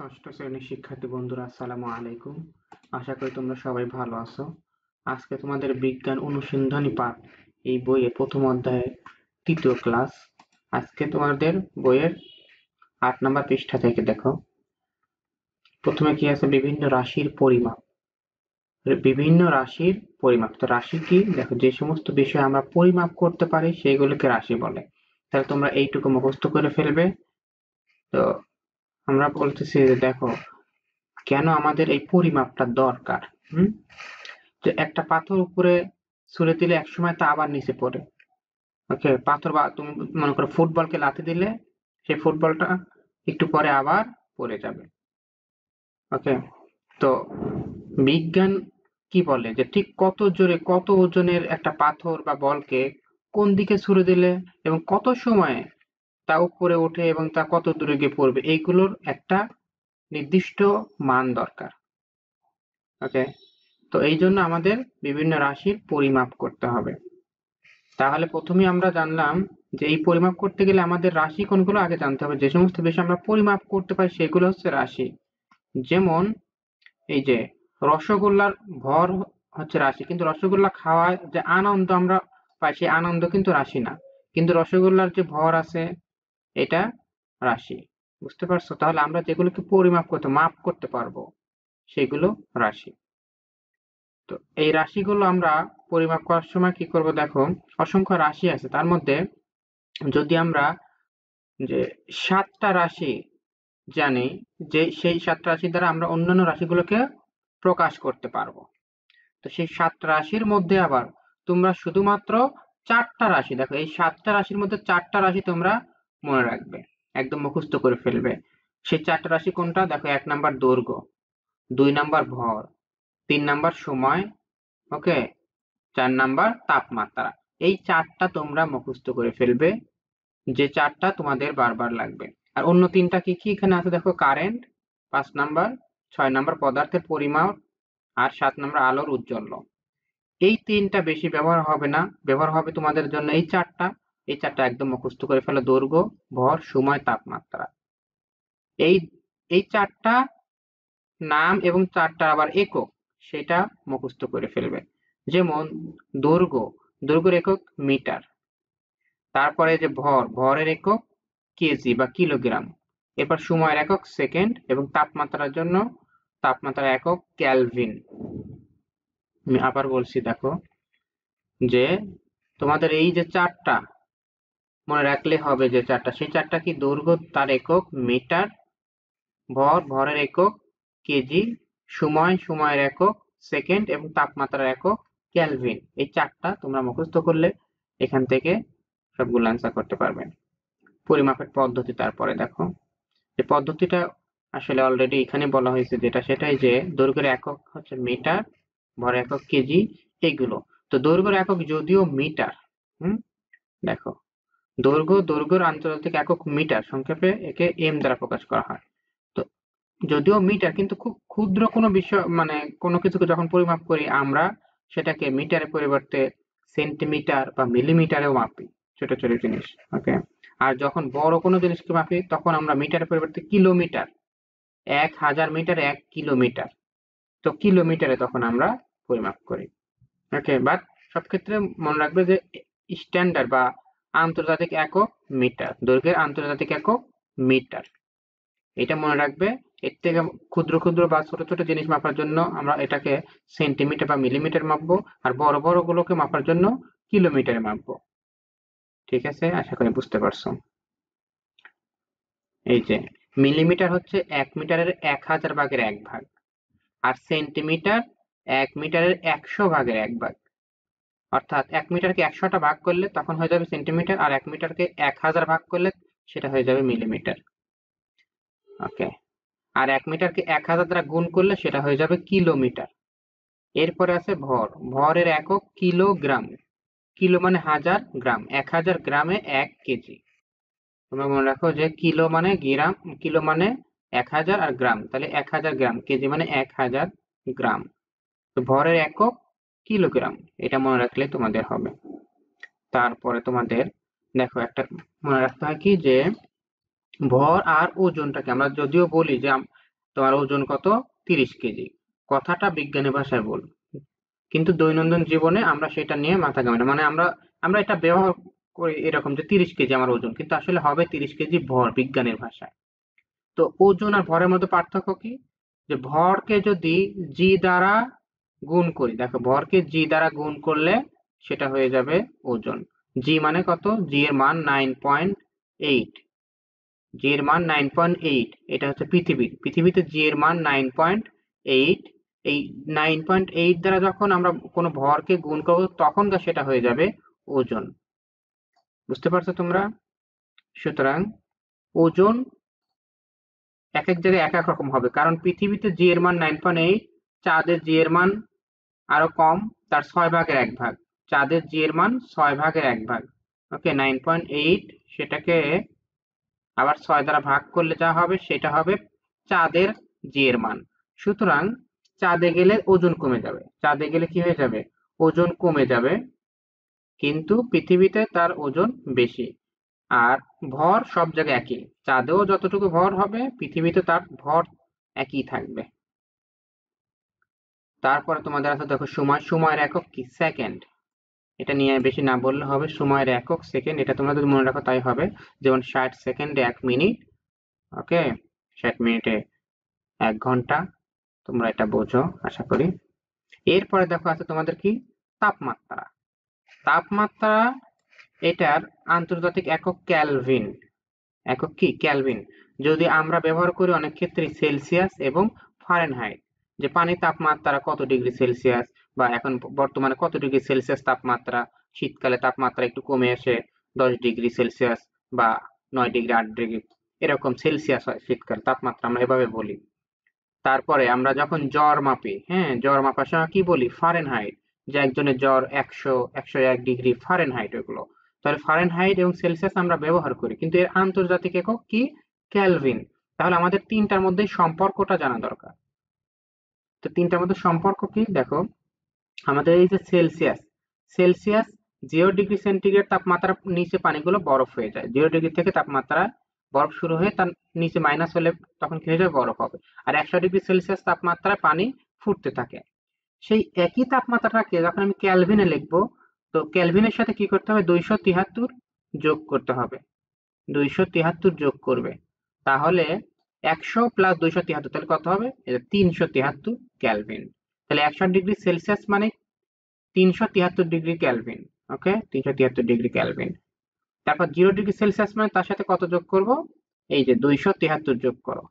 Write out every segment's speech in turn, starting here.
ষষ্ঠ শ্রেণীর শিক্ষার্থী বন্ধুরা, আসসালামু আলাইকুম। আশা করি তোমরা সবাই ভালো আছো। আজকে তোমাদের বিজ্ঞান অনুসন্ধানী পাঠ এই বইয়ের প্রথম অধ্যায়ের তৃতীয় ক্লাস। আজকে তোমাদের বইয়ের 8 নম্বর পৃষ্ঠা থেকে দেখো। প্রথমে কি আছে? বিভিন্ন রাশির পরিমাপ। বিভিন্ন রাশির পরিমাপ। তো রাশি কি? দেখো, যে সমস্ত বিষয় আমরা পরিমাপ করতে পারি সেগুলোকে রাশি বলে। তাহলে তোমরা এইটুকু মুখস্থ করে ফেলবে। তো আমরা বলতেছি যে দেখো, কেন আমাদের এই পরিমাপটা দরকার। যে একটা পাথর উপরে ছুঁড়ে দিলে একসময় তা আবার নিচে পড়ে। ওকে, পাথর বা তুমি মনে করো ফুটবলকে লাথি দিলে সেই ফুটবলটা একটু পরে আবার পড়ে যাবে। ওকে, তো বিজ্ঞান কি বলে যে ঠিক কত জোরে কত ওজনের একটা পাথর বা বলকে কোন দিকে ছুঁড়ে দিলে এবং কত সময়ে তা উপরে ওঠে এবং তা কত দূরে গিয়ে পড়বে, এইগুলোর একটা নির্দিষ্ট মান দরকার। ওকে, তো এই জন্য আমাদের বিভিন্ন রাশির পরিমাপ করতে হবে। তাহলে প্রথমেই আমরা জানলাম যে এই পরিমাপ করতে গেলে আমাদের রাশি কোনগুলো আগে জানতে হবে। যে সমস্ত বিষয় আমরা পরিমাপ করতে পারি সেগুলো হচ্ছে রাশি। যেমন এই যে রসগোল্লার ভর হচ্ছে রাশি, কিন্তু রসগোল্লা খাওয়ার যে আনন্দ আমরা পাই সেই আনন্দ কিন্তু রাশি না, কিন্তু রসগোল্লার যে ভর আছে এটা রাশি। বুঝতে পারছো? তাহলে আমরা যেগুলোকে পরিমাপ করতে মাপ করতে পারবো সেগুলো রাশি। তো এই রাশিগুলো আমরা পরিমাপ করার সময় কি করব? দেখো, অসংখ্য রাশি আছে, তার মধ্যে যদি আমরা যে 7টা রাশি জানি, যে সেই 7টা রাশি দ্বারা আমরা অন্যান্য রাশিগুলোকে প্রকাশ করতে পারবো। তো সেই 7টা রাশির মধ্যে আবার তোমরা শুধুমাত্র 4টা রাশি, দেখো এই 7টা রাশির মধ্যে 4টা রাশি তোমরা মনে রাখবে, একদম মুখস্থ করে ফেলবে। সেই 4টা রাশি কোনটা? দেখো, 1 নাম্বার দৈর্ঘ্য, 2 নাম্বার ভর, 3 নাম্বার সময়, ওকে, 4 নাম্বার তাপমাত্রা। এই 4টা তোমরা মুখস্থ করে ফেলবে, যে 4টা তোমাদের বারবার লাগবে। আর অন্য 3টা কি কি এখানে আছে? দেখো, কারেন্ট 5 নাম্বার, 6 নাম্বার পদার্থের পরিমাপ, আর 7 নাম্বার আলোর উজ্জ্বল্য। এই 3টা বেশি ব্যবহার হবে না, ব্যবহার হবে তোমাদের জন্য এই 4টা। এই 4টা একদম মুখস্থ করে ফেলো: দৈর্ঘ্য, ভর, সময়, তাপমাত্রা। এই এই 4টা নাম এবং 4টা আবার একক, সেটা মুখস্থ করে ফেলবে। যেমন দৈর্ঘ্য, দৈর্ঘ্যের একক মিটার। তারপরে যে ভর, ভরের একক কেজি বা কিলোগ্রাম। এরপর সময়ের একক সেকেন্ড, এবং তাপমাত্রার জন্য তাপমাত্রার একক কেলভিন। আমি আবার বলছি, দেখো, যে তোমাদের এই যে 4টা মনে রাখলে হবে, যে 4টা, সেই 4টা কি? দৈর্ঘ্য, তার একক মিটার, ভর, ভরের একক কেজি, সময়, সময়ের একক সেকেন্ড, এবং তাপমাত্রার একক কেলভিন। এই 4টা তোমরা মুখস্থ করলে এখান থেকে সবগুলো অ্যান্সার করতে পারবে। পরিমাপের পদ্ধতি তারপরে দেখো, যে পদ্ধতিটা আসলে অলরেডি এখানে বলা হয়েছে, যেটা সেটাই, যে দৈর্ঘ্যের একক হচ্ছে মিটার, ভরের একক কেজি, এগুলো। তো দৈর্ঘ্যের একক যদিও মিটার, দেখো, দৈর্ঘ্যের আন্তর্জাতিক একক মিটার, সংক্ষেপে একে এম দ্বারা প্রকাশ করা হয়। তো যদিও মিটার, কিন্তু খুব ক্ষুদ্র কোনো বিষয়, মানে কোনো কিছুকে যখন পরিমাপ করি আমরা সেটাকে মিটারের পরিবর্তে সেন্টিমিটার বা মিলিমিটারেও মাপি, ছোট ছোট জিনিস। ওকে, আর যখন বড় কোনো জিনিসকে মাপি তখন আমরা মিটারের পরিবর্তে কিলোমিটার, 1000 মিটার 1 কিলোমিটার, তো কিলোমিটারে তখন আমরা পরিমাপ করি। ওকে, বাট সব ক্ষেত্রে মনে রাখবে যে স্ট্যান্ডার্ড বা আন্তর্জাতিক একক মিটার, দৈর্ঘ্যের আন্তর্জাতিক একক মিটার, এটা মনে রাখবে। এর থেকে ক্ষুদ্র ক্ষুদ্র বা ছোট ছোট জিনিস মাপার জন্য আমরা এটাকে সেন্টিমিটার বা মিলিমিটার মাপবো, আর বড় বড় গুলোকে মাপার জন্য কিলোমিটারে মাপবো। ঠিক আছে, আশা করি বুঝতে পারছো। এই যে মিলিমিটার হচ্ছে 1 মিটারের 1000 ভাগের 1 ভাগ, আর সেন্টিমিটার 1 মিটারের 100 ভাগের 1 ভাগ। অর্থাৎ 1 মিটারকে 100টা ভাগ করলে তখন হয়ে যাবে সেন্টিমিটার, আর 1 মিটারকে 1000 ভাগ করলে সেটা হয়ে যাবে মিলিমিটার। ওকে, আর 1 মিটারকে 1000 দ্বারা গুণ করলে সেটা হয়ে যাবে কিলোমিটার। এরপরে আছে ভর, ভরের একক কিলোগ্রাম, কিলো মানে 1000, গ্রাম 1000 গ্রামে 1 কেজি। তোমরা মনে রাখো যে কিলো মানে গ্রাম, কিলো মানে 1000, আর গ্রাম তাহলে 1000 গ্রাম, কেজি মানে 1000 গ্রাম। তো ভরের একক কিলোগ্রাম, এটা মনে রাখলে তোমাদের হবে। তারপরে তোমাদের দেখো, একটা মনে রাখতে হয় কি, যে ভর আর ওজনটাকে আমরা যদিও বলি যে তোমার ওজন কত? 30 কেজি। কথাটা বিজ্ঞানী ভাষায় বল, কিন্তু দৈনন্দিন জীবনে আমরা সেটা নিয়ে মাথা ঘামাই না। মানে আমরা আমরা এটা ব্যবহার করি এরকম যে 30 কেজি আমার ওজন, কিন্তু আসলে হবে 30 কেজি ভর বিজ্ঞানের ভাষায়। তো ওজন আর ভরের মধ্যে পার্থক্য কি? যে ভরকে যদি জি দ্বারা গুণ করি, দেখো ভরকে জি দ্বারা গুণ করলে সেটা হয়ে যাবে ওজন। জি মানে কত? জি এর মান 9.8। জি এর মান 9.8। এটা হচ্ছে পৃথিবীতে জি এর মান 9.8। এই 9.8 দ্বারা যখন আমরা কোনো ভরকে গুণ করবো তখন সেটা হয়ে যাবে ওজন। বুঝতে পারছো তোমরা? সুতরাং ওজন এক এক জায়গায় এক এক রকম হবে, কারণ পৃথিবীতে জি এর মান 9.8, চাঁদের জি এর মান আরো কম, তার 6/1 চাঁদের জি এর মান 6/1। ওকে, 9.8 সেটাকে আবার 6 দ্বারা ভাগ করলে যা হবে সেটা হবে চাঁদের জি এর মান। সুতরাং চাঁদে গেলে ওজন কমে যাবে, চাঁদে গেলে কি হয়ে যাবে? ওজন কমে যাবে, কিন্তু পৃথিবীতে তার ওজন বেশি। আর ভর সব জায়গায় একই, চাঁদেও যতটুকু ভর হবে পৃথিবীতে তার ভর একই থাকবে। তারপরে তোমাদের আছে দেখো সময়ের একক কি? সেকেন্ড। এটা নিয়ে বেশি না বললে হবে, সময়ের একক সেকেন্ড। এটা তোমরা যদি মনে রাখো তাই হবে। যেমন 60 সেকেন্ডে 1 মিনিট। ওকে, 60 মিনিটে 1 ঘন্টা। তোমরা এটা বোঝো আশা করি। এরপরে দেখো আছে তোমাদের কি? তাপমাত্রা। তাপমাত্রা, এটার আন্তর্জাতিক একক ক্যালভিন। একক কি? ক্যালভিন। যদি আমরা ব্যবহার করি অনেক ক্ষেত্রে সেলসিয়াস এবং ফারেনহাইট, যে পানির তাপমাত্রা কত ডিগ্রি সেলসিয়াস, বা এখন বর্তমানে কত ডিগ্রি সেলসিয়াস তাপমাত্রা। শীতকালে তাপমাত্রা একটু কমে এসে 10 ডিগ্রি সেলসিয়াস বা 9 ডিগ্রি 8 ডিগ্রি এরকম সেলসিয়াস হয় শীতকাল তাপমাত্রা, আমরা এভাবে বলি। তারপরে আমরা যখন জ্বর মাপি, হ্যাঁ, জ্বর মাপার সময় কি বলি? ফারেনহাইট। যে একজনের জ্বর 100 101 ডিগ্রি ফারেনহাইট ওগুলো। তাহলে ফারেনহাইট এবং সেলসিয়াস আমরা ব্যবহার করি, কিন্তু এর আন্তর্জাতিক একক কি? ক্যালভিন। তাহলে আমাদের তিনটার মধ্যে সম্পর্কটা জানা দরকার। তো তিনটার মধ্যে সম্পর্ক কি দেখো। আমাদের এই যে সেলসিয়াস, সেলসিয়াস 0 ডিগ্রি সেন্টিগ্রেড তাপমাত্রার নিচে পানিগুলো বরফ হয়ে যায়। 0 ডিগ্রি থেকে তাপমাত্রা বরফ শুরু হয়ে তার নিচে মাইনাস হলে তখন কি হয়ে যায়? বরফ হবে। আর 100 ডিগ্রি সেলসিয়াস তাপমাত্রায় পানি ফুটতে থাকে। সেই একই তাপমাত্রাটাকে যখন আমি ক্যালভিনে লিখবো, তো ক্যালভিনের সাথে কি করতে হবে? 273 যোগ করতে হবে। 273 যোগ করবে, তাহলে 100 + 273 তাহলে কত হবে? এটা 373 ক্যালভিন। তাহলে 100 ডিগ্রি সেলসিয়াস মানে 373 ডিগ্রি ক্যালভিন। ওকে, 373 ডিগ্রি ক্যালভিন। তারপর 0 ডিগ্রি সেলসিয়াস মানে তার সাথে কত যোগ করব? এই যে 273 যোগ করো।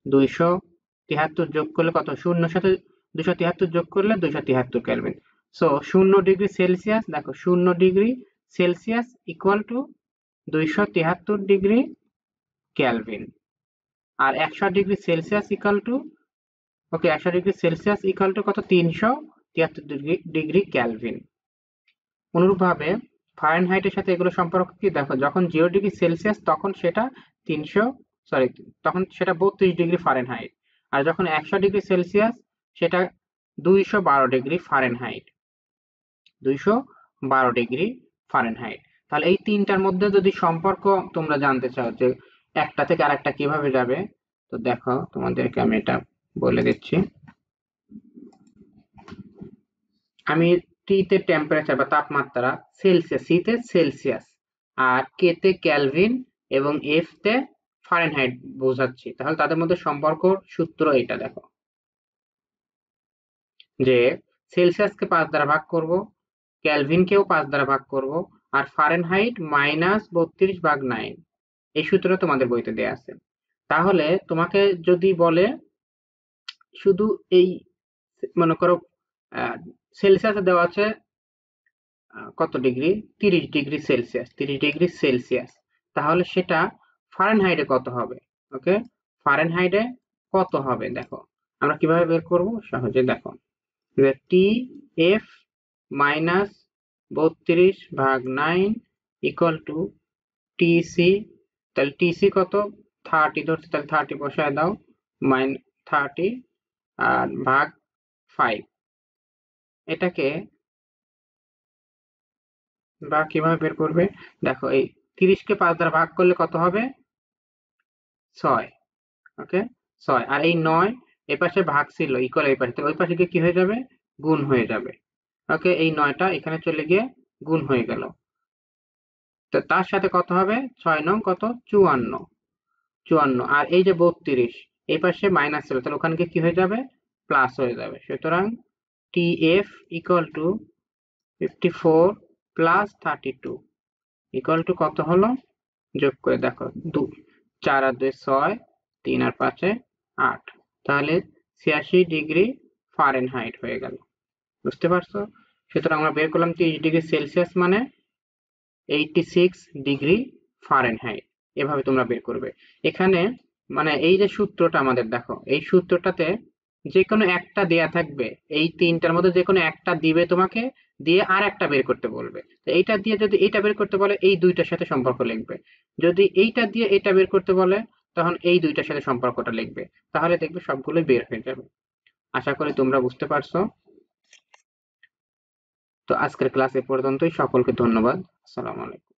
273 যোগ করলে কত? শূন্যর সাথে 273 যোগ করলে 273 ক্যালভিন। সো 0 ডিগ্রি সেলসিয়াস, দেখো 0 degree Celsius equal to 273 degree kelvin. আর 100 degree Celsius equal to, okay, 100 degree Celsius equal to কত? 373 ডিগ্রি ক্যালভিন। অনুরূপভাবে ফারেনহাইটের সাথে এগুলো সম্পর্ক কি দেখো। যখন 0 ডিগ্রি সেলসিয়াস তখন সেটা 300, সরি, তখন সেটা 32 ডিগ্রি ফারেনহাইট। আর যখন 100 ডিগ্রি সেলসিয়াস সেটা 212 ডিগ্রি ফারেনহাইট। 212 degree Fahrenheit. তাহলে এই তিনটার মধ্যে যদি সম্পর্ক তোমরা জানতে চাও যে একটা থেকে আরেকটা কিভাবে যাবে, তো দেখো তোমাদেরকে আমি এটা বলে দিচ্ছি। আমি টি তে টেম্পারেচার বা তাপমাত্রা, সেলসিয়াস, সি তে সেলসিয়াস, আর কে তে ক্যালভিন এবং এফ তে ফারেনহাইট বোঝাচ্ছি। তাহলে তাদের মধ্যে সম্পর্ক সূত্র এটা দেখো, যে সেলসিয়াসকে 5 দ্বারা ভাগ করব, ক্যালভিনকেও 5 দ্বারা ভাগ করব, আর ফারেনহাইট -32/9। এই সূত্র তোমাদের বইতে দেয়া আছে। তাহলে তোমাকে যদি বলে শুধু এই, মনে করো সেলসিয়াসে দেওয়া আছে কত degree? 30 degree Celsius, 30 degree Celsius. তাহলে সেটা ফারেনহাইটে কত হবে? ওকে, ফারেনহাইটে কত হবে দেখো। আমরা কিভাবে বের করব? সহজে দেখো, যে T F minus 32/9 equal to TC. তাহলে টিসি কত? 30 ধরছি, তাহলে 30 বসায় দাও, 30 আর ভাগ 5। এটাকে বা কিভাবে বের করবে দেখো, এই 30 কে 5 দ্বারা ভাগ করলে কত হবে? 6। ওকে, 6 আর এই 9 এই পাশে ভাগ ছিল ইকুয়াল এই পাশে, ওই পাশে গিয়ে কি হয়ে যাবে, গুণ হয়ে যাবে। ওকে, এই 9টা এখানে চলে গিয়ে গুণ হয়ে গেল। তো তার সাথে কত হবে, 6 নং কত, 54, 54 আর এই যে 32 এই পাশে মাইনাস ছিল, তাহলে ওখানে গিয়ে কি হয়ে যাবে, প্লাস হয়ে যাবে। সুতরাং TF equal to 54 plus 32 equal to কত হলো, যোগ করে দেখো, 4 আর 2 6, 3 আর 5 8, তাহলে 86 ডিগ্রি ফারেনহাইট হয়ে গেল। বুঝতে পারছো? সুতরাং আমরা বের করলাম 30 ডিগ্রি সেলসিয়াস মানে 86 ডিগ্রি ফারেনহাইট। এভাবে তোমরা বের করবে। এখানে মানে এই যে সূত্রটা আমাদের দেখো, এই সূত্রটাতে যে কোনো একটা দেয়া থাকবে, এই তিনটার মধ্যে যে কোনো একটা দিবে তোমাকে, দিয়ে আর একটা বের করতে বলবে। তো এইটা দিয়ে যদি এইটা বের করতে বলে, এই দুইটার সাথে সম্পর্ক লিখবে। যদি এইটা দিয়ে এটা বের করতে বলে, তখন এই দুইটার সাথে সম্পর্কটা লিখবে। তাহলে দেখবে সবগুলোই বের হয়ে যাবে। আশা করি তোমরা বুঝতে পারছো। তো আজকের ক্লাস এ পর্যন্তই। সকলকে ধন্যবাদ। আসসালামু আলাইকুম।